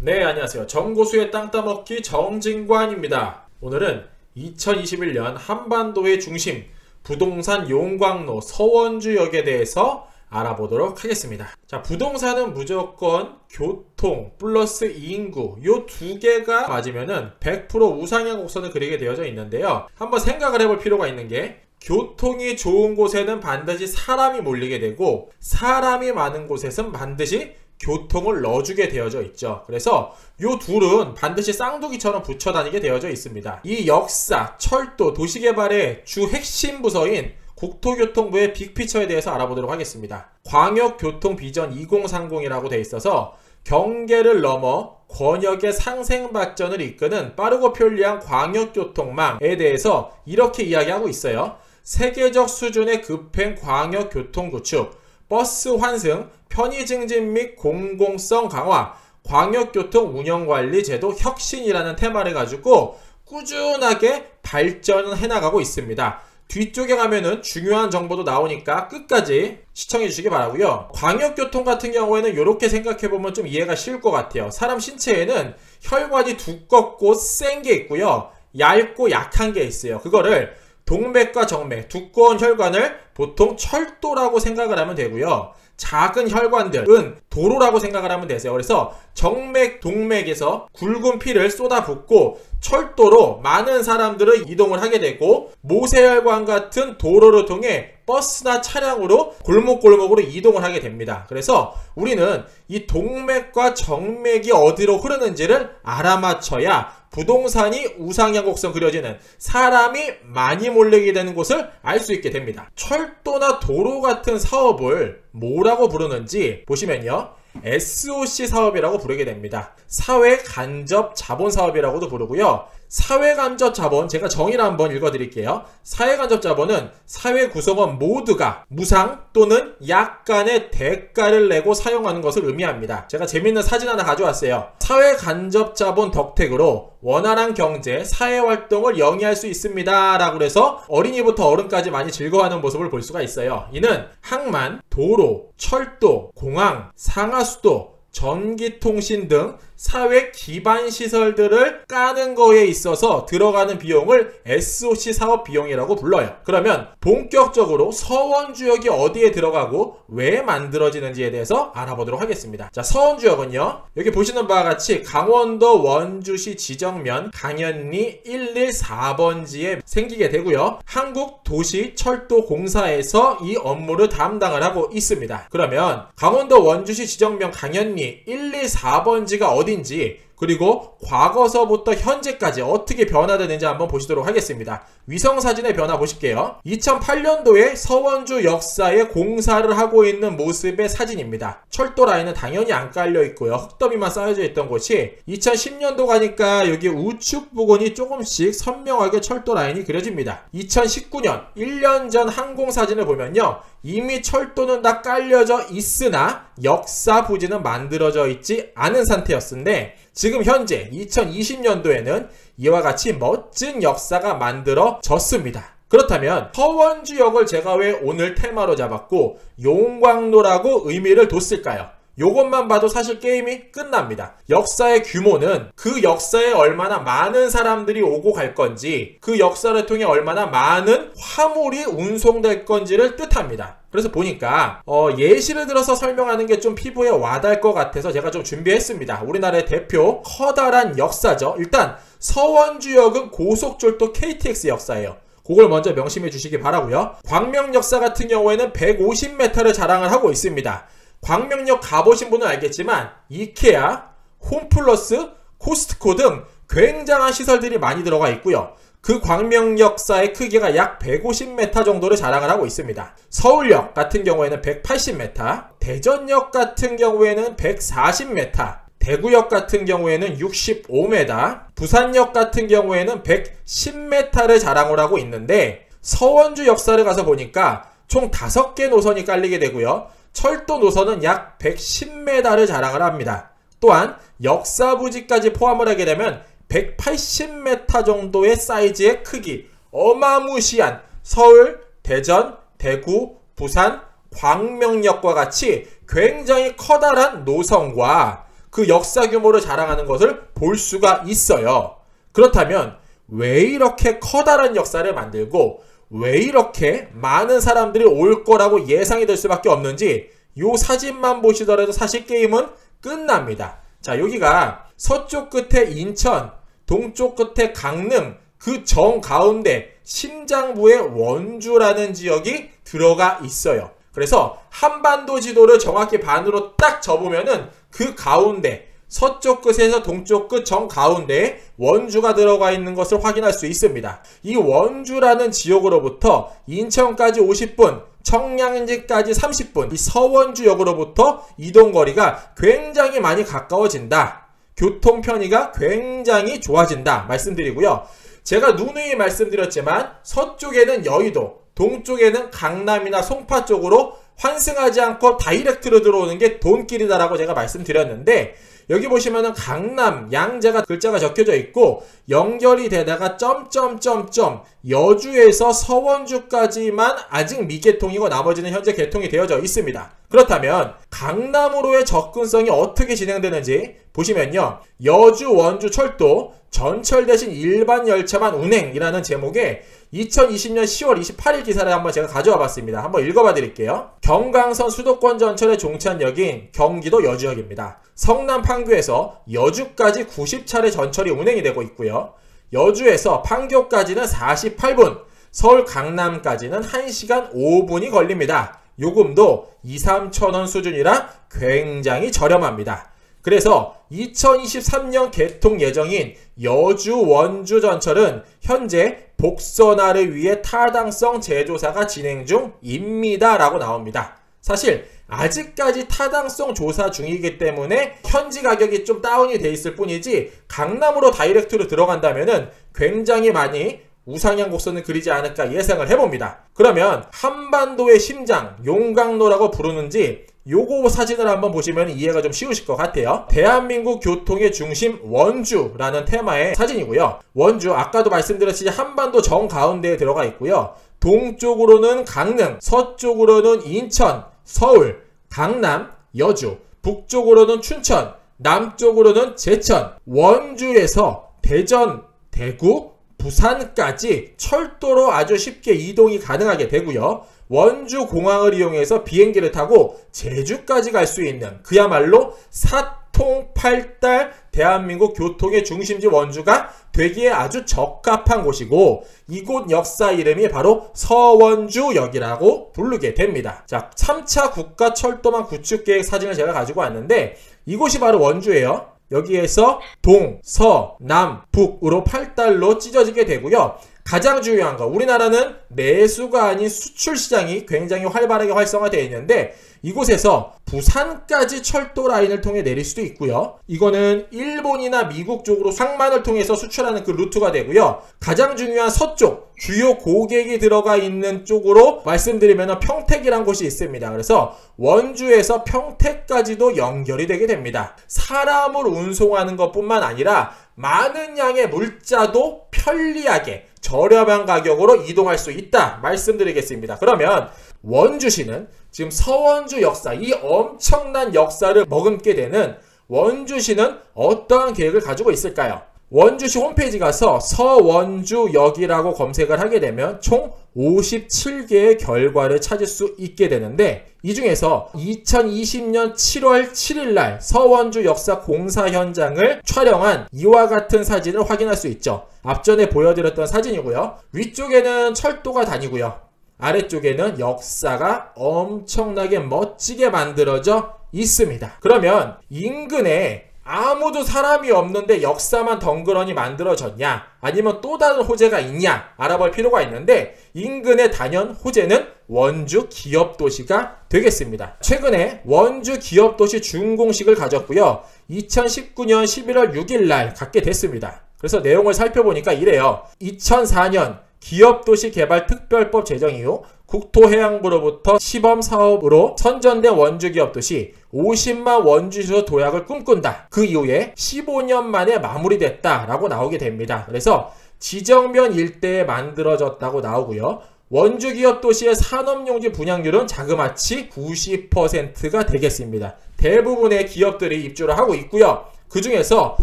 네, 안녕하세요. 정고수의 땅 따먹기 정진관입니다. 오늘은 2021년 한반도의 중심 부동산 용광로 서원주역에 대해서 알아보도록 하겠습니다. 자, 부동산은 무조건 교통 플러스 인구 요 두 개가 맞으면은 100% 우상향 곡선을 그리게 되어져 있는데요. 한번 생각을 해볼 필요가 있는 게, 교통이 좋은 곳에는 반드시 사람이 몰리게 되고 사람이 많은 곳에서는 반드시 교통을 넣어주게 되어져 있죠. 그래서 요 둘은 반드시 쌍둥이처럼 붙여 다니게 되어져 있습니다. 이 역사, 철도, 도시개발의 주 핵심 부서인 국토교통부의 빅피처에 대해서 알아보도록 하겠습니다. 광역교통비전 2030이라고 되어 있어서 경계를 넘어 권역의 상생발전을 이끄는 빠르고 편리한 광역교통망에 대해서 이렇게 이야기하고 있어요. 세계적 수준의 급행 광역교통 구축, 버스 환승, 편의 증진 및 공공성 강화, 광역교통 운영관리 제도 혁신이라는 테마를 가지고 꾸준하게 발전을 해나가고 있습니다. 뒤쪽에 가면은 중요한 정보도 나오니까 끝까지 시청해 주시기 바라고요. 광역교통 같은 경우에는 이렇게 생각해보면 좀 이해가 쉬울 것 같아요. 사람 신체에는 혈관이 두껍고 센 게 있고요, 얇고 약한 게 있어요. 그거를 동맥과 정맥, 두꺼운 혈관을 보통 철도라고 생각을 하면 되고요, 작은 혈관들은 도로라고 생각을 하면 되세요. 그래서 정맥, 동맥에서 굵은 피를 쏟아붓고 철도로 많은 사람들을 이동을 하게 되고, 모세혈관 같은 도로를 통해 버스나 차량으로 골목골목으로 이동을 하게 됩니다. 그래서 우리는 이 동맥과 정맥이 어디로 흐르는지를 알아맞혀야 부동산이 우상향 곡선 그려지는, 사람이 많이 몰리게 되는 곳을 알 수 있게 됩니다. 철도나 도로 같은 사업을 뭐라고 부르는지 보시면요, SOC 사업이라고 부르게 됩니다. 사회간접자본사업이라고도 부르고요. 사회간접자본, 제가 정의를 한번 읽어드릴게요. 사회간접자본은 사회 구성원 모두가 무상 또는 약간의 대가를 내고 사용하는 것을 의미합니다. 제가 재밌는 사진 하나 가져왔어요. 사회간접자본 덕택으로 원활한 경제, 사회활동을 영위할 수 있습니다 라고 해서 어린이부터 어른까지 많이 즐거워하는 모습을 볼 수가 있어요. 이는 항만, 도로, 철도, 공항, 상하수도, 전기통신 등 사회 기반 시설들을 까는 거에 있어서 들어가는 비용을 SOC 사업 비용이라고 불러요. 그러면 본격적으로 서원주역이 어디에 들어가고 왜 만들어지는지에 대해서 알아보도록 하겠습니다. 자, 서원주역은요, 여기 보시는 바와 같이 강원도 원주시 지정면 강연리 114번지에 생기게 되고요, 한국도시철도공사에서 이 업무를 담당을 하고 있습니다. 그러면 강원도 원주시 지정면 강연리 114번지가 어딘지, 그리고 과거서부터 현재까지 어떻게 변화되는지 한번 보시도록 하겠습니다. 위성사진의 변화 보실게요. 2008년도에 서원주 역사에 공사를 하고 있는 모습의 사진입니다. 철도 라인은 당연히 안 깔려 있고요, 흙더미만 쌓여져 있던 곳이 2010년도 가니까 여기 우측 부근이 조금씩 선명하게 철도 라인이 그려집니다. 2019년 1년 전 항공사진을 보면요, 이미 철도는 다 깔려져 있으나 역사 부지는 만들어져 있지 않은 상태였는데, 지금 현재 2020년도에는 이와 같이 멋진 역사가 만들어졌습니다. 그렇다면 서원주역을 제가 왜 오늘 테마로 잡았고 용광로라고 의미를 뒀을까요? 요것만 봐도 사실 게임이 끝납니다. 역사의 규모는 그 역사에 얼마나 많은 사람들이 오고 갈 건지, 그 역사를 통해 얼마나 많은 화물이 운송될 건지를 뜻합니다. 그래서 보니까 예시를 들어서 설명하는 게 좀 피부에 와닿을 것 같아서 제가 좀 준비했습니다. 우리나라의 대표 커다란 역사죠. 일단 서원주역은 고속철도 KTX 역사예요. 그걸 먼저 명심해 주시기 바라고요. 광명역사 같은 경우에는 150m를 자랑을 하고 있습니다. 광명역 가보신 분은 알겠지만 이케아, 홈플러스, 코스트코 등 굉장한 시설들이 많이 들어가 있고요. 그 광명역사의 크기가 약 150m 정도를 자랑을 하고 있습니다. 서울역 같은 경우에는 180m, 대전역 같은 경우에는 140m, 대구역 같은 경우에는 65m, 부산역 같은 경우에는 110m를 자랑을 하고 있는데, 서원주 역사를 가서 보니까 총 5개 노선이 깔리게 되고요, 철도 노선은 약 110m를 자랑을 합니다. 또한 역사부지까지 포함을 하게 되면 180m 정도의 사이즈의 크기, 어마무시한 서울, 대전, 대구, 부산, 광명역과 같이 굉장히 커다란 노선과 그 역사 규모를 자랑하는 것을 볼 수가 있어요. 그렇다면 왜 이렇게 커다란 역사를 만들고 왜 이렇게 많은 사람들이 올 거라고 예상이 될 수밖에 없는지 이 사진만 보시더라도 사실 게임은 끝납니다. 자, 여기가 서쪽 끝에 인천, 동쪽 끝에 강릉, 그 정가운데 심장부에 원주라는 지역이 들어가 있어요. 그래서 한반도 지도를 정확히 반으로 딱 접으면은 그 가운데 서쪽 끝에서 동쪽 끝 정가운데에 원주가 들어가 있는 것을 확인할 수 있습니다. 이 원주라는 지역으로부터 인천까지 50분, 청량리까지 30분, 이 서원주역으로부터 이동거리가 굉장히 많이 가까워진다. 교통 편의가 굉장히 좋아진다 말씀드리고요. 제가 누누이 말씀드렸지만 서쪽에는 여의도, 동쪽에는 강남이나 송파 쪽으로 환승하지 않고 다이렉트로 들어오는 게 돈길이다라고 제가 말씀드렸는데 여기 보시면은 강남 양재가 글자가 적혀져 있고 연결이 되다가 점점점점 여주에서 서원주까지만 아직 미개통이고 나머지는 현재 개통이 되어져 있습니다. 그렇다면 강남으로의 접근성이 어떻게 진행되는지 보시면요. 여주 원주 철도 전철 대신 일반 열차만 운행이라는 제목의 2020년 10월 28일 기사를 한번 제가 가져와 봤습니다. 한번 읽어봐 드릴게요. 경강선 수도권 전철의 종착역인 경기도 여주역입니다. 성남 판교에서 여주까지 90차례 전철이 운행이 되고 있고요. 여주에서 판교까지는 48분, 서울 강남까지는 1시간 5분이 걸립니다. 요금도 2-3천원 수준이라 굉장히 저렴합니다. 그래서 2023년 개통 예정인 여주 원주 전철은 현재 복선화를 위해 타당성 재조사가 진행 중입니다 라고 나옵니다. 사실 아직까지 타당성 조사 중이기 때문에 현지 가격이 좀 다운이 돼 있을 뿐이지 강남으로 다이렉트로 들어간다면은 굉장히 많이 우상향 곡선을 그리지 않을까 예상을 해봅니다. 그러면 한반도의 심장, 용광로라고 부르는지 요거 사진을 한번 보시면 이해가 좀 쉬우실 것 같아요. 대한민국 교통의 중심 원주라는 테마의 사진이고요. 원주 아까도 말씀드렸듯이 한반도 정가운데에 들어가 있고요. 동쪽으로는 강릉, 서쪽으로는 인천, 서울, 강남, 여주, 북쪽으로는 춘천, 남쪽으로는 제천, 원주에서 대전, 대구, 부산까지 철도로 아주 쉽게 이동이 가능하게 되고요. 원주 공항을 이용해서 비행기를 타고 제주까지 갈 수 있는 그야말로 사통팔달 대한민국 교통의 중심지 원주가 되기에 아주 적합한 곳이고 이곳 역사 이름이 바로 서원주역이라고 부르게 됩니다. 자, 3차 국가철도망 구축계획 사진을 제가 가지고 왔는데 이곳이 바로 원주예요. 여기에서 동, 서, 남, 북으로 8달로 찢어지게 되고요. 가장 중요한 거, 우리나라는 내수가 아닌 수출 시장이 굉장히 활발하게 활성화되어 있는데 이곳에서 부산까지 철도 라인을 통해 내릴 수도 있고요. 이거는 일본이나 미국 쪽으로 상만을 통해서 수출하는 그 루트가 되고요. 가장 중요한 서쪽, 주요 고객이 들어가 있는 쪽으로 말씀드리면 평택이란 곳이 있습니다. 그래서 원주에서 평택까지도 연결이 되게 됩니다. 사람을 운송하는 것뿐만 아니라 많은 양의 물자도 편리하게 저렴한 가격으로 이동할 수 있다 말씀드리겠습니다. 그러면 원주시는 지금 서원주 역사, 이 엄청난 역사를 머금게 되는 원주시는 어떠한 계획을 가지고 있을까요? 원주시 홈페이지 가서 서원주역이라고 검색을 하게 되면 총 57개의 결과를 찾을 수 있게 되는데 이 중에서 2020년 7월 7일날 서원주 역사 공사 현장을 촬영한 이와 같은 사진을 확인할 수 있죠. 앞전에 보여드렸던 사진이고요. 위쪽에는 철도가 다니고요. 아래쪽에는 역사가 엄청나게 멋지게 만들어져 있습니다. 그러면 인근에 아무도 사람이 없는데 역사만 덩그러니 만들어졌냐 아니면 또 다른 호재가 있냐 알아볼 필요가 있는데 인근의 단연 호재는 원주 기업도시가 되겠습니다. 최근에 원주 기업도시 준공식을 가졌고요. 2019년 11월 6일 날 갖게 됐습니다. 그래서 내용을 살펴보니까 이래요. 2004년 기업도시개발특별법 제정 이후 국토해양부로부터 시범사업으로 선전된 원주기업도시 50만 원주시로 도약을 꿈꾼다. 그 이후에 15년 만에 마무리됐다라고 나오게 됩니다. 그래서 지정면 일대에 만들어졌다고 나오고요. 원주 기업 도시의 산업용지 분양률은 자그마치 90%가 되겠습니다. 대부분의 기업들이 입주를 하고 있고요. 그 중에서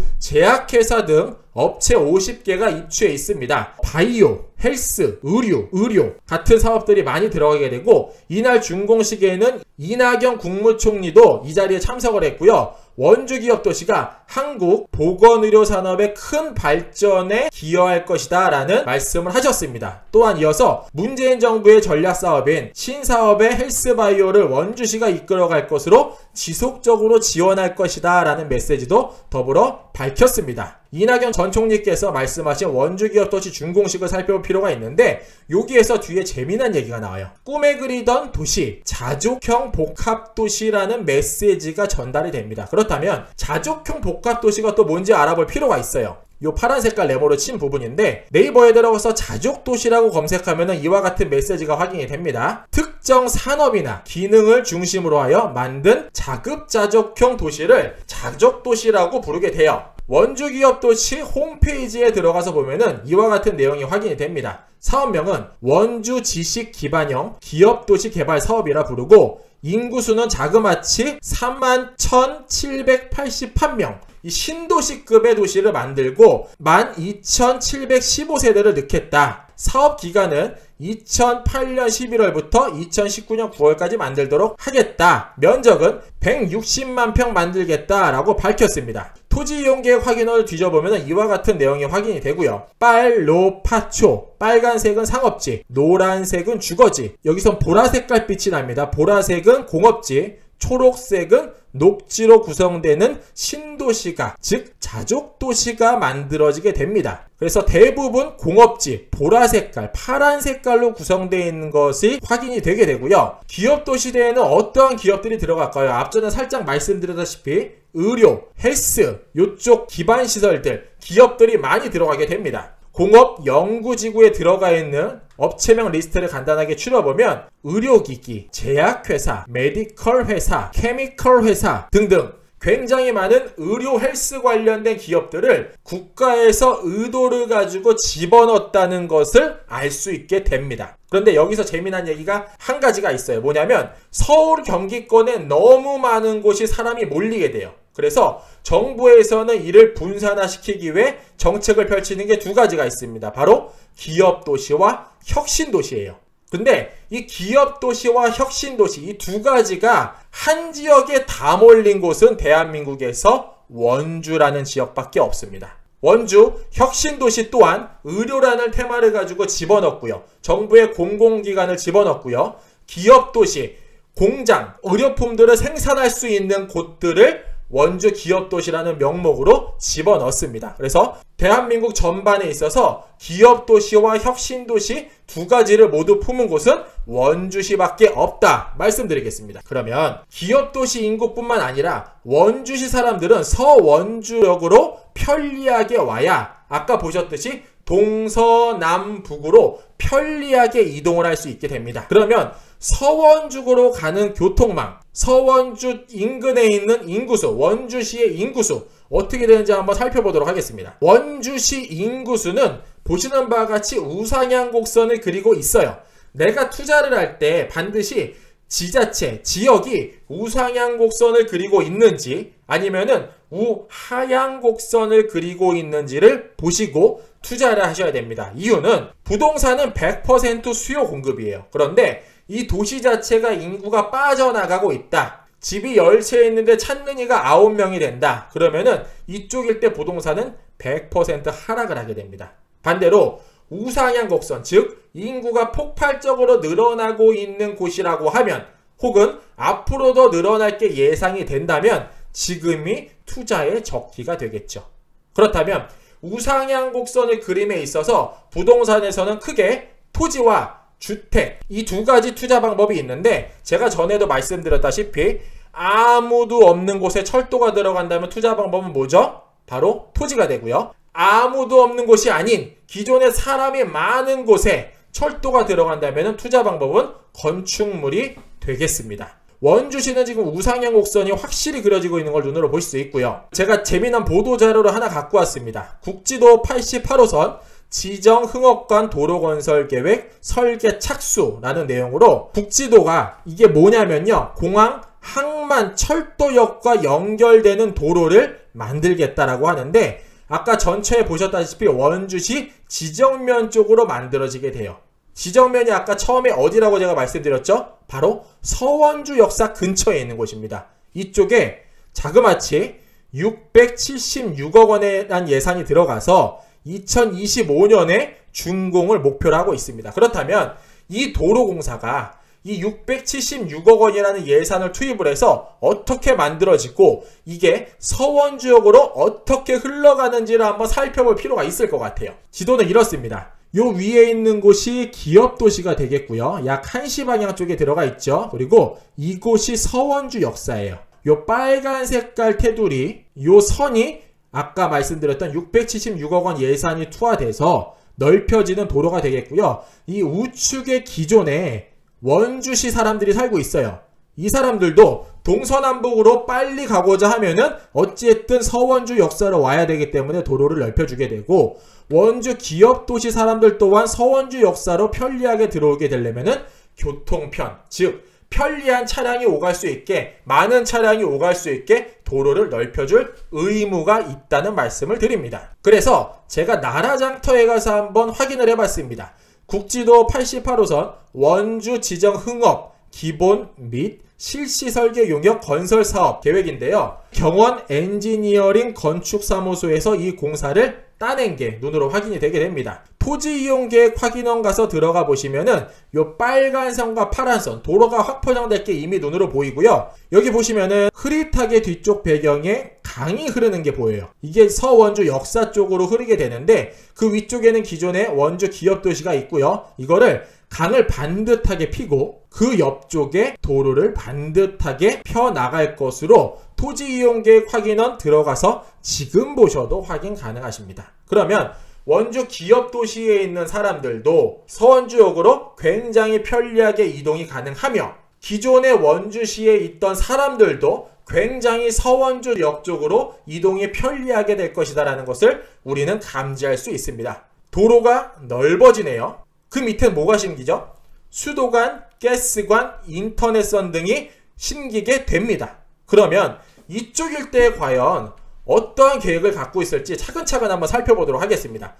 제약회사 등 업체 50개가 입주해 있습니다. 바이오, 헬스, 의료 같은 사업들이 많이 들어가게 되고, 이날 준공식에는 이낙연 국무총리도 이 자리에 참석을 했고요. 원주 기업 도시가 한국 보건의료 산업의 큰 발전에 기여할 것이다 라는 말씀을 하셨습니다. 또한 이어서 문재인 정부의 전략 사업인 신사업의 헬스바이오를 원주시가 이끌어갈 것으로 지속적으로 지원할 것이다 라는 메시지도 더불어 밝혔습니다. 이낙연 전 총리께서 말씀하신 원주 기업 도시 준공식을 살펴볼 필요가 있는데, 여기에서 뒤에 재미난 얘기가 나와요. 꿈에 그리던 도시, 자족형 복합도시라는 메시지가 전달이 됩니다. 그렇다면 자족형 복합도시가 또 뭔지 알아볼 필요가 있어요. 요 파란 색깔 네모로 친 부분인데, 네이버에 들어가서 자족도시라고 검색하면 이와 같은 메시지가 확인이 됩니다. 특정 산업이나 기능을 중심으로 하여 만든 자급자족형 도시를 자족도시라고 부르게 돼요. 원주 기업도시 홈페이지에 들어가서 보면은 이와 같은 내용이 확인이 됩니다. 사업명은 원주 지식 기반형 기업도시 개발 사업이라 부르고, 인구수는 자그마치 31,788명, 이 신도시급의 도시를 만들고 12,715세대를 넣겠다. 사업 기간은 2008년 11월부터 2019년 9월까지 만들도록 하겠다. 면적은 160만 평 만들겠다라고 밝혔습니다. 토지 이용 계획 확인을 뒤져보면 이와 같은 내용이 확인이 되고요. 빨로파초, 빨간색은 상업지, 노란색은 주거지, 여기선 보라색깔 빛이 납니다. 보라색은 공업지, 초록색은 녹지로 구성되는 신도시가, 즉 자족도시가 만들어지게 됩니다. 그래서 대부분 공업지, 보라색깔, 파란색깔로 구성되어 있는 것이 확인이 되게 되고요. 기업도시대에는 어떠한 기업들이 들어갈까요? 앞전에 살짝 말씀드렸다시피 의료, 헬스, 요쪽 기반시설들, 기업들이 많이 들어가게 됩니다. 공업 연구지구에 들어가 있는 업체명 리스트를 간단하게 추려보면 의료기기, 제약회사, 메디컬 회사, 케미컬 회사 등등 굉장히 많은 의료 헬스 관련된 기업들을 국가에서 의도를 가지고 집어넣었다는 것을 알 수 있게 됩니다. 그런데 여기서 재미난 얘기가 한 가지가 있어요. 뭐냐면 서울 경기권에 너무 많은 곳이 사람이 몰리게 돼요. 그래서 정부에서는 이를 분산화시키기 위해 정책을 펼치는 게 두 가지가 있습니다. 바로 기업도시와 혁신도시예요. 근데 이 기업도시와 혁신도시, 이 두 가지가 한 지역에 다 몰린 곳은 대한민국에서 원주라는 지역밖에 없습니다. 원주 혁신도시 또한 의료라는 테마를 가지고 집어넣고요. 정부의 공공기관을 집어넣고요. 기업도시, 공장, 의료품들을 생산할 수 있는 곳들을 원주 기업도시라는 명목으로 집어넣습니다. 그래서 대한민국 전반에 있어서 기업도시와 혁신도시 두 가지를 모두 품은 곳은 원주시밖에 없다 말씀드리겠습니다. 그러면 기업도시 인구뿐만 아니라 원주시 사람들은 서원주역으로 편리하게 와야 아까 보셨듯이 동서남북으로 편리하게 이동을 할 수 있게 됩니다. 그러면 서원주로 가는 교통망, 서원주 인근에 있는 인구수, 원주시의 인구수 어떻게 되는지 한번 살펴보도록 하겠습니다. 원주시 인구수는 보시는 바와 같이 우상향 곡선을 그리고 있어요. 내가 투자를 할 때 반드시 지자체, 지역이 우상향 곡선을 그리고 있는지 아니면은 우하향 곡선을 그리고 있는지를 보시고 투자를 하셔야 됩니다. 이유는 부동산은 100% 수요 공급이에요. 그런데 이 도시 자체가 인구가 빠져나가고 있다. 집이 10채 있는데 찾는 이가 9명이 된다. 그러면은 이쪽 일대 부동산은 100% 하락을 하게 됩니다. 반대로 우상향 곡선, 즉 인구가 폭발적으로 늘어나고 있는 곳이라고 하면 혹은 앞으로 더 늘어날 게 예상이 된다면 지금이 투자의 적기가 되겠죠. 그렇다면 우상향 곡선의 그림에 있어서 부동산에서는 크게 토지와 주택, 이 두 가지 투자 방법이 있는데 제가 전에도 말씀드렸다시피 아무도 없는 곳에 철도가 들어간다면 투자 방법은 뭐죠? 바로 토지가 되고요. 아무도 없는 곳이 아닌 기존에 사람이 많은 곳에 철도가 들어간다면 투자 방법은 건축물이 되겠습니다. 원주시는 지금 우상향 곡선이 확실히 그려지고 있는 걸 눈으로 볼 수 있고요. 제가 재미난 보도자료를 하나 갖고 왔습니다. 국지도 88호선 지정 흥업관 도로건설계획 설계 착수라는 내용으로 국지도가 이게 뭐냐면요. 공항, 항만, 철도역과 연결되는 도로를 만들겠다라고 하는데 아까 전체에 보셨다시피 원주시 지정면 쪽으로 만들어지게 돼요. 지정면이 아까 처음에 어디라고 제가 말씀드렸죠? 바로 서원주 역사 근처에 있는 곳입니다. 이쪽에 자그마치 676억 원에 대한 예산이 들어가서 2025년에 준공을 목표로 하고 있습니다. 그렇다면 이 도로공사가 이 676억 원이라는 예산을 투입을 해서 어떻게 만들어지고 이게 서원주역으로 어떻게 흘러가는지를 한번 살펴볼 필요가 있을 것 같아요. 지도는 이렇습니다. 요 위에 있는 곳이 기업도시가 되겠고요. 약 1시 방향 쪽에 들어가 있죠. 그리고 이곳이 서원주 역사예요. 요 빨간 색깔 테두리, 요 선이 아까 말씀드렸던 676억 원 예산이 투하돼서 넓혀지는 도로가 되겠고요. 이 우측에 기존에 원주시 사람들이 살고 있어요. 이 사람들도 동서남북으로 빨리 가고자 하면은 어찌됐든 서원주 역사로 와야 되기 때문에 도로를 넓혀주게 되고 원주 기업도시 사람들 또한 서원주 역사로 편리하게 들어오게 되려면은 교통편, 즉 편리한 차량이 오갈 수 있게 많은 차량이 오갈 수 있게 도로를 넓혀줄 의무가 있다는 말씀을 드립니다. 그래서 제가 나라장터에 가서 한번 확인을 해봤습니다. 국지도 88호선 원주 지정 흥업 기본 및 실시 설계 용역 건설 사업 계획인데요. 경원 엔지니어링 건축사무소에서 이 공사를 따낸 게 눈으로 확인이 되게 됩니다. 토지 이용 계획 확인원 가서 들어가 보시면은 요 빨간 선과 파란 선 도로가 확 포장될 게 이미 눈으로 보이고요. 여기 보시면은 흐릿하게 뒤쪽 배경에 강이 흐르는 게 보여요. 이게 서원주 역사 쪽으로 흐르게 되는데 그 위쪽에는 기존의 원주 기업도시가 있고요. 이거를 강을 반듯하게 피고 그 옆쪽에 도로를 반듯하게 펴 나갈 것으로 토지 이용 계획 확인원 들어가서 지금 보셔도 확인 가능하십니다. 그러면 원주 기업도시에 있는 사람들도 서원주역으로 굉장히 편리하게 이동이 가능하며 기존의 원주시에 있던 사람들도 굉장히 서원주역 쪽으로 이동이 편리하게 될 것이다 라는 것을 우리는 감지할 수 있습니다. 도로가 넓어지네요. 그 밑엔 뭐가 심기죠? 수도관, 가스관, 인터넷선 등이 심기게 됩니다. 그러면 이쪽 일대에 과연 어떠한 계획을 갖고 있을지 차근차근 한번 살펴보도록 하겠습니다.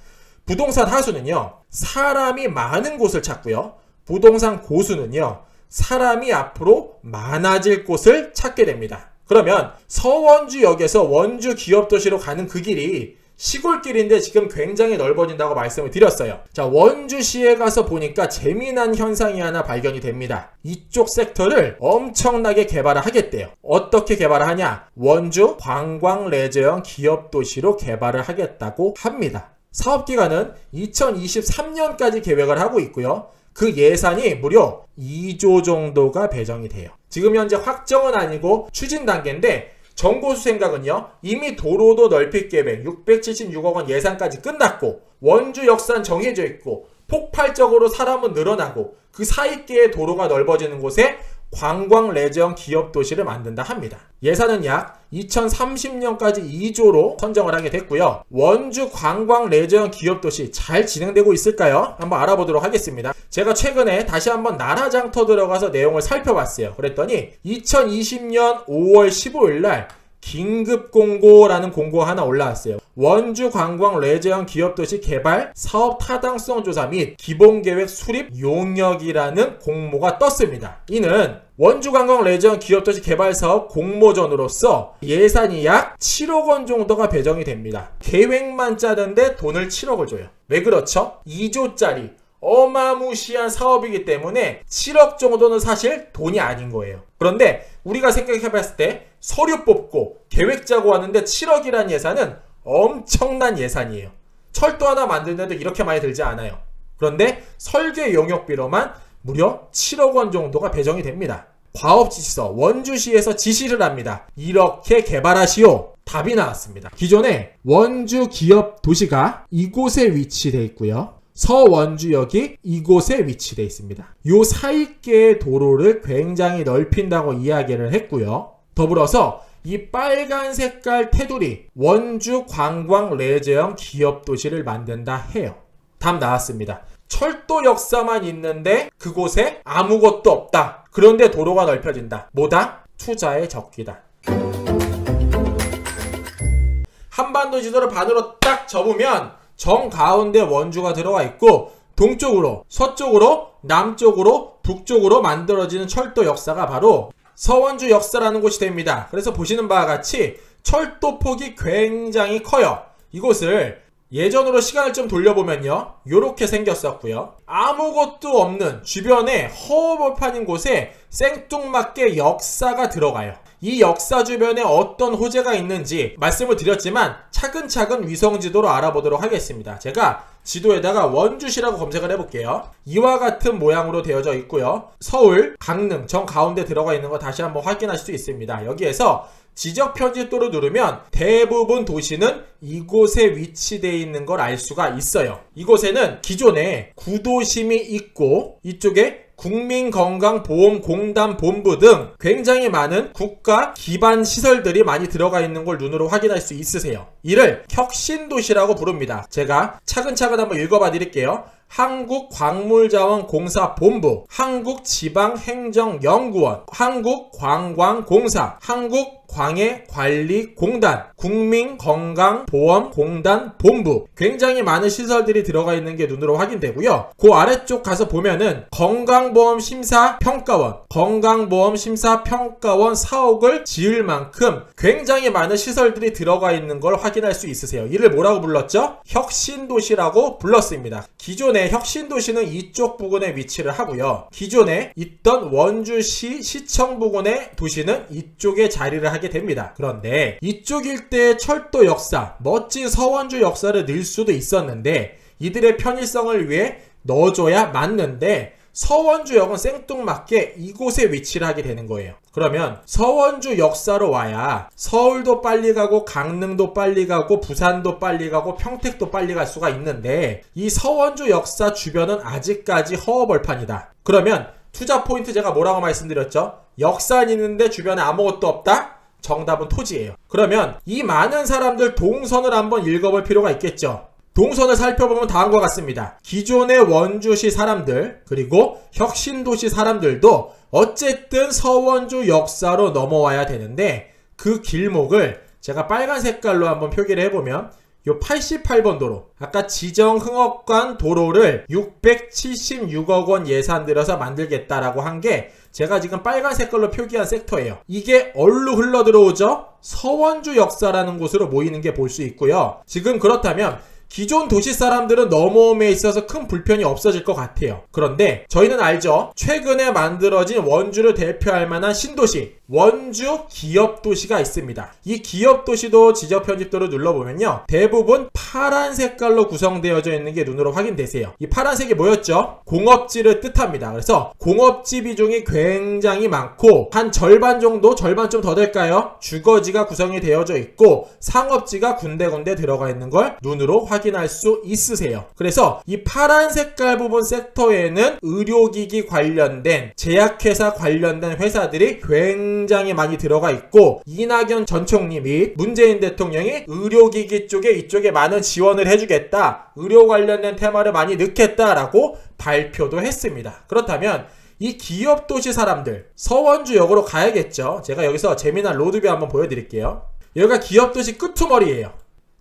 부동산 하수는요, 사람이 많은 곳을 찾고요. 부동산 고수는요, 사람이 앞으로 많아질 곳을 찾게 됩니다. 그러면 서원주역에서 원주 기업도시로 가는 그 길이 시골길인데 지금 굉장히 넓어진다고 말씀을 드렸어요. 자, 원주시에 가서 보니까 재미난 현상이 하나 발견이 됩니다. 이쪽 섹터를 엄청나게 개발을 하겠대요. 어떻게 개발을 하냐? 원주 관광레저형 기업도시로 개발을 하겠다고 합니다. 사업기간은 2023년까지 계획을 하고 있고요. 그 예산이 무려 2조 정도가 배정이 돼요. 지금 현재 확정은 아니고 추진 단계인데 정고수 생각은요, 이미 도로도 넓힐 계획 676억 원 예산까지 끝났고 원주 역사는 정해져 있고 폭발적으로 사람은 늘어나고 그 사이께의 도로가 넓어지는 곳에 관광 레저형 기업도시를 만든다 합니다. 예산은 약 2030년까지 2조로 선정을 하게 됐고요. 원주 관광 레저형 기업도시 잘 진행되고 있을까요? 한번 알아보도록 하겠습니다. 제가 최근에 다시 한번 나라장터 들어가서 내용을 살펴봤어요. 그랬더니 2020년 5월 15일 날 긴급공고라는 공고가 하나 올라왔어요. 원주 관광 레저형 기업도시 개발 사업 타당성 조사 및 기본계획 수립 용역이라는 공모가 떴습니다. 이는 원주 관광 레저형 기업도시 개발 사업 공모전으로서 예산이 약 7억 원 정도가 배정이 됩니다. 계획만 짜는데 돈을 7억을 줘요. 왜 그렇죠? 2조짜리 어마무시한 사업이기 때문에 7억 정도는 사실 돈이 아닌 거예요. 그런데 우리가 생각해봤을 때 서류 뽑고 계획 짜고 왔는데 7억이라는 예산은 엄청난 예산이에요. 철도 하나 만드는데도 이렇게 많이 들지 않아요. 그런데 설계 용역비로만 무려 7억 원 정도가 배정이 됩니다. 과업지시서 원주시에서 지시를 합니다. 이렇게 개발하시오. 답이 나왔습니다. 기존에 원주 기업 도시가 이곳에 위치되어 있고요. 서원주역이 이곳에 위치되어 있습니다. 요 사이께의 도로를 굉장히 넓힌다고 이야기를 했고요. 더불어서 이 빨간 색깔 테두리 원주 관광 레저형 기업도시를 만든다 해요. 답 나왔습니다. 철도 역사만 있는데 그곳에 아무것도 없다. 그런데 도로가 넓혀진다. 뭐다? 투자의 적기다. 한반도 지도를 반으로 딱 접으면 정가운데 원주가 들어가 있고 동쪽으로, 서쪽으로, 남쪽으로, 북쪽으로 만들어지는 철도 역사가 바로 서원주 역사라는 곳이 됩니다. 그래서 보시는 바와 같이 철도폭이 굉장히 커요. 이곳을 예전으로 시간을 좀 돌려보면요, 요렇게 생겼었고요. 아무것도 없는 주변에 허허벌판인 곳에 생뚱맞게 역사가 들어가요. 이 역사 주변에 어떤 호재가 있는지 말씀을 드렸지만 차근차근 위성지도로 알아보도록 하겠습니다. 제가 지도에다가 원주시라고 검색을 해볼게요. 이와 같은 모양으로 되어져 있고요. 서울, 강릉, 정 가운데 들어가 있는 거 다시 한번 확인할 수 있습니다. 여기에서 지적 편집도를 누르면 대부분 도시는 이곳에 위치되어 있는 걸 알 수가 있어요. 이곳에는 기존에 구도심이 있고 이쪽에 국민건강보험공단본부 등 굉장히 많은 국가 기반 시설들이 많이 들어가 있는 걸 눈으로 확인할 수 있으세요. 이를 혁신도시라고 부릅니다. 제가 차근차근 한번 읽어봐 드릴게요. 한국광물자원공사본부, 한국지방행정연구원, 한국관광공사, 한국광해관리공단, 국민건강보험공단본부, 굉장히 많은 시설들이 들어가 있는 게 눈으로 확인되고요. 그 아래쪽 가서 보면은 건강보험심사평가원, 건강보험심사평가원 사옥을 지을 만큼 굉장히 많은 시설들이 들어가 있는 걸 확인할 수 있으세요. 이를 뭐라고 불렀죠? 혁신도시라고 불렀습니다. 기존에 혁신도시는 이쪽 부근에 위치를 하고요. 기존에 있던 원주시 시청 부근의 도시는 이쪽에 자리를 하게 됩니다. 그런데 이쪽 일대의 철도 역사, 멋진 서원주 역사를 넣을 수도 있었는데 이들의 편의성을 위해 넣어줘야 맞는데 서원주역은 생뚱맞게 이곳에 위치를 하게 되는 거예요. 그러면 서원주 역사로 와야 서울도 빨리 가고 강릉도 빨리 가고 부산도 빨리 가고 평택도 빨리 갈 수가 있는데 이 서원주 역사 주변은 아직까지 허허벌판이다. 그러면 투자 포인트 제가 뭐라고 말씀드렸죠? 역사는 있는데 주변에 아무것도 없다? 정답은 토지예요. 그러면 이 많은 사람들 동선을 한번 읽어볼 필요가 있겠죠. 동선을 살펴보면 다음과 같습니다. 기존의 원주시 사람들 그리고 혁신도시 사람들도 어쨌든 서원주 역사로 넘어와야 되는데 그 길목을 제가 빨간 색깔로 한번 표기를 해보면 요 88번 도로, 아까 지정흥업관 도로를 676억 원 예산 들여서 만들겠다라고 한 게 제가 지금 빨간 색깔로 표기한 섹터예요. 이게 어디로 흘러 들어오죠? 서원주 역사라는 곳으로 모이는 게 볼 수 있고요. 지금 그렇다면 기존 도시 사람들은 넘어옴에 있어서 큰 불편이 없어질 것 같아요. 그런데 저희는 알죠. 최근에 만들어진 원주를 대표할 만한 신도시, 원주 기업도시가 있습니다. 이 기업도시도 지적 편집도를 눌러보면요, 대부분 파란 색깔로 구성되어져 있는 게 눈으로 확인되세요. 이 파란색이 뭐였죠? 공업지를 뜻합니다. 그래서 공업지 비중이 굉장히 많고 한 절반 정도, 절반 좀 더 될까요? 주거지가 구성이 되어져 있고 상업지가 군데군데 들어가 있는 걸 눈으로 확인할 수 있으세요. 그래서 이 파란 색깔 부분 섹터에는 의료기기 관련된, 제약회사 관련된 회사들이 굉장히 많이 들어가 있고 이낙연 전 총리 및 문재인 대통령이 의료기기 쪽에 이쪽에 많은 지원을 해주겠다, 의료 관련된 테마를 많이 넣겠다라고 발표도 했습니다. 그렇다면 이 기업도시 사람들 서원주역으로 가야겠죠. 제가 여기서 재미난 로드뷰 한번 보여드릴게요. 여기가 기업도시 끄트머리예요.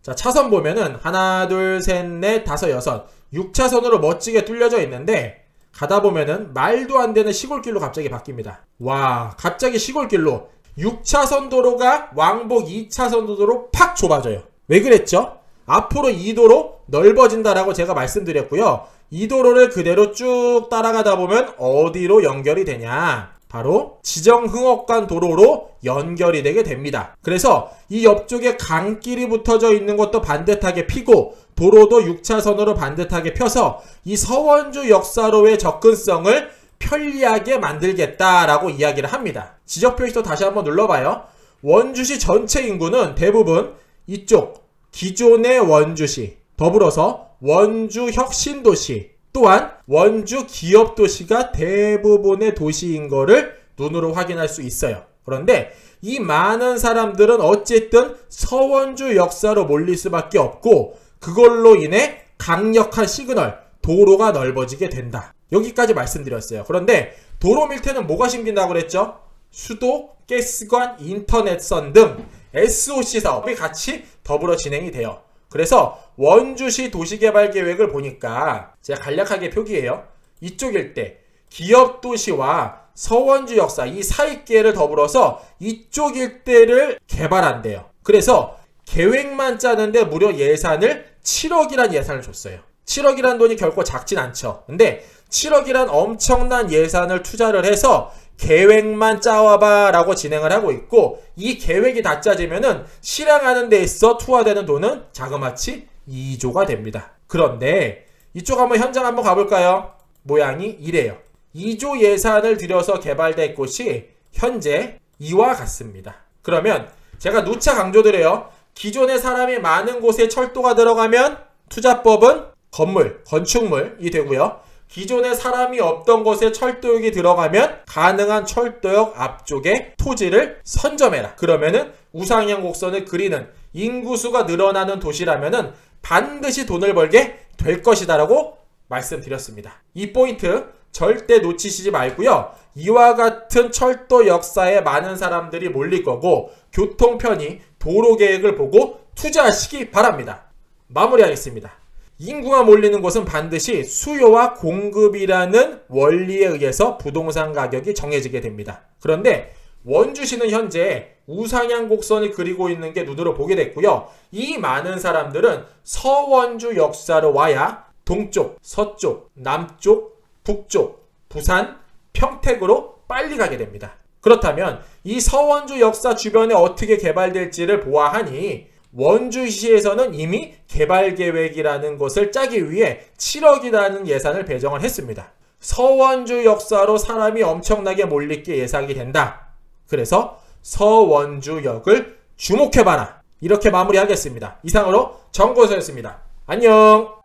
자, 차선 보면은 하나, 둘, 셋, 넷, 다섯, 여섯 6차선으로 멋지게 뚫려져 있는데 가다 보면은 말도 안 되는 시골길로 갑자기 바뀝니다. 와, 갑자기 시골길로 6차선 도로가 왕복 2차선 도로로 팍 좁아져요. 왜 그랬죠? 앞으로 이 도로 넓어진다라고 제가 말씀드렸고요. 이 도로를 그대로 쭉 따라가다 보면 어디로 연결이 되냐? 바로 지정흥업관 도로로 연결이 되게 됩니다. 그래서 이 옆쪽에 강길이 붙어져 있는 것도 반듯하게 피고 도로도 6차선으로 반듯하게 펴서 이 서원주 역사로의 접근성을 편리하게 만들겠다라고 이야기를 합니다. 지적표시도 다시 한번 눌러봐요. 원주시 전체 인구는 대부분 이쪽 기존의 원주시, 더불어서 원주 혁신도시, 또한 원주 기업도시가 대부분의 도시인 거를 눈으로 확인할 수 있어요. 그런데 이 많은 사람들은 어쨌든 서원주 역사로 몰릴 수밖에 없고 그걸로 인해 강력한 시그널, 도로가 넓어지게 된다. 여기까지 말씀드렸어요. 그런데 도로 밀테는 뭐가 생긴다고 그랬죠? 수도, 가스관, 인터넷선 등 SOC 사업이 같이 더불어 진행이 돼요. 그래서 원주시 도시개발계획을 보니까 제가 간략하게 표기해요. 이쪽 일대 기업도시와 서원주 역사 이 사이계를 더불어서 이쪽 일대를 개발한대요. 그래서 계획만 짜는데 무려 예산을 7억이란 예산을 줬어요. 7억이란 돈이 결코 작진 않죠. 근데 7억이란 엄청난 예산을 투자를 해서 계획만 짜와봐 라고 진행을 하고 있고, 이 계획이 다 짜지면은 실행하는 데 있어 투하되는 돈은 자그마치 2조가 됩니다. 그런데 이쪽 한번 현장 한번 가볼까요? 모양이 이래요. 2조 예산을 들여서 개발될 곳이 현재 이와 같습니다. 그러면 제가 누차 강조드려요. 기존에 사람이 많은 곳에 철도가 들어가면 투자법은 건물, 건축물이 되고요. 기존에 사람이 없던 곳에 철도역이 들어가면 가능한 철도역 앞쪽에 토지를 선점해라. 그러면은 우상향 곡선을 그리는 인구수가 늘어나는 도시라면은 반드시 돈을 벌게 될 것이다 라고 말씀드렸습니다. 이 포인트 절대 놓치시지 말고요. 이와 같은 철도 역사에 많은 사람들이 몰릴 거고 교통 편의, 도로 계획을 보고 투자하시기 바랍니다. 마무리하겠습니다. 인구가 몰리는 곳은 반드시 수요와 공급이라는 원리에 의해서 부동산 가격이 정해지게 됩니다. 그런데 원주시는 현재 우상향 곡선을 그리고 있는 게 눈으로 보게 됐고요. 이 많은 사람들은 서원주 역사로 와야 동쪽, 서쪽, 남쪽, 북쪽, 부산, 평택으로 빨리 가게 됩니다. 그렇다면 이 서원주 역사 주변에 어떻게 개발될지를 보아하니 원주시에서는 이미 개발계획이라는 것을 짜기 위해 7억이라는 예산을 배정을 했습니다. 서원주 역사로 사람이 엄청나게 몰리게 예상이 된다. 그래서 서원주역을 주목해봐라. 이렇게 마무리하겠습니다. 이상으로 정고서였습니다. 안녕.